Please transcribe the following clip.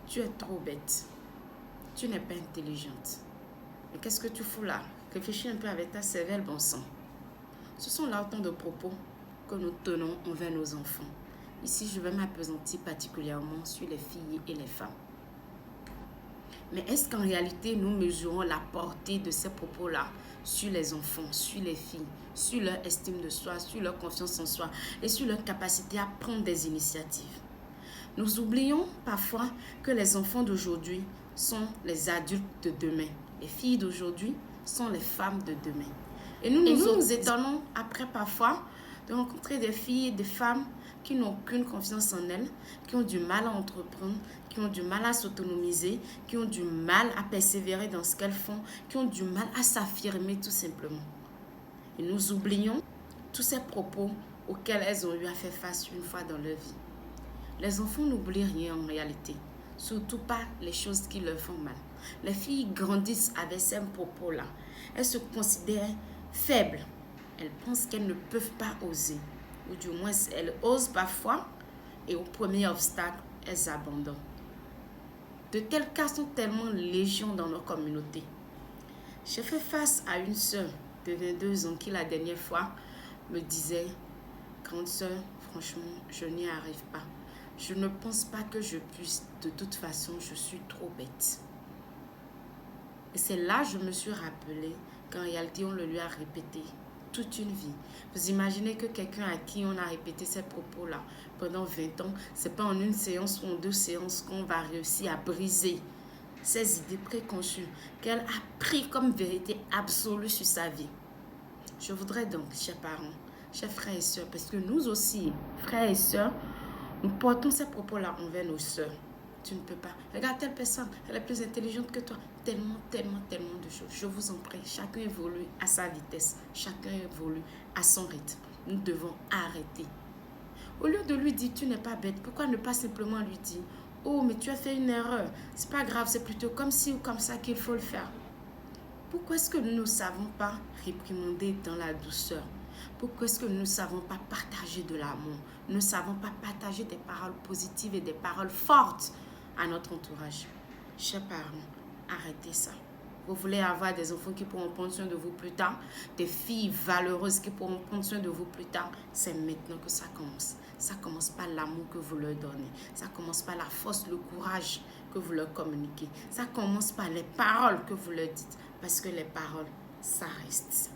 Tu es trop bête. Tu n'es pas intelligente. Mais qu'est-ce que tu fous là? Réfléchis un peu avec ta cervelle, bon sang. Ce sont là autant de propos que nous tenons envers nos enfants. Ici, je vais m'appesantir particulièrement sur les filles et les femmes. Mais est-ce qu'en réalité, nous mesurons la portée de ces propos-là sur les enfants, sur les filles, sur leur estime de soi, sur leur confiance en soi et sur leur capacité à prendre des initiatives? Nous oublions parfois que les enfants d'aujourd'hui sont les adultes de demain. Les filles d'aujourd'hui sont les femmes de demain. Et nous nous étonnons après parfois de rencontrer des filles et des femmes qui n'ont aucune confiance en elles, qui ont du mal à entreprendre, qui ont du mal à s'autonomiser, qui ont du mal à persévérer dans ce qu'elles font, qui ont du mal à s'affirmer tout simplement. Et nous oublions tous ces propos auxquels elles ont eu à faire face une fois dans leur vie. Les enfants n'oublient rien en réalité, surtout pas les choses qui leur font mal. Les filles grandissent avec ces propos-là. Elles se considèrent faibles. Elles pensent qu'elles ne peuvent pas oser. Ou du moins, elles osent parfois et au premier obstacle, elles abandonnent. De tels cas sont tellement légion dans nos communautés. J'ai fait face à une sœur de 22 ans qui la dernière fois me disait « Grande sœur, franchement, je n'y arrive pas. Je ne pense pas que je puisse. De toute façon, je suis trop bête. » Et c'est là que je me suis rappelé qu'en réalité, on le lui a répété toute une vie. Vous imaginez que quelqu'un à qui on a répété ces propos-là pendant 20 ans, c'est pas en une séance ou en 2 séances qu'on va réussir à briser ces idées préconçues qu'elle a pris comme vérité absolue sur sa vie. Je voudrais donc, chers parents, chers frères et sœurs, parce que nous aussi, frères et sœurs, nous portons ces propos-là envers nos sœurs. Tu ne peux pas. Regarde telle personne, elle est plus intelligente que toi. Tellement de choses. Je vous en prie, chacun évolue à sa vitesse. Chacun évolue à son rythme. Nous devons arrêter. Au lieu de lui dire, tu n'es pas bête, pourquoi ne pas simplement lui dire, oh, mais tu as fait une erreur. C'est pas grave, c'est plutôt comme ci ou comme ça qu'il faut le faire. Pourquoi est-ce que nous ne savons pas réprimander dans la douceur? Pourquoi est-ce que nous ne savons pas partager de l'amour? Nous ne savons pas partager des paroles positives et des paroles fortes à notre entourage? Chers parents, arrêtez ça. Vous voulez avoir des enfants qui pourront prendre soin de vous plus tard, des filles valeureuses qui pourront prendre soin de vous plus tard, c'est maintenant que ça commence. Ça commence par l'amour que vous leur donnez. Ça commence par la force, le courage que vous leur communiquez. Ça commence par les paroles que vous leur dites. Parce que les paroles, ça reste.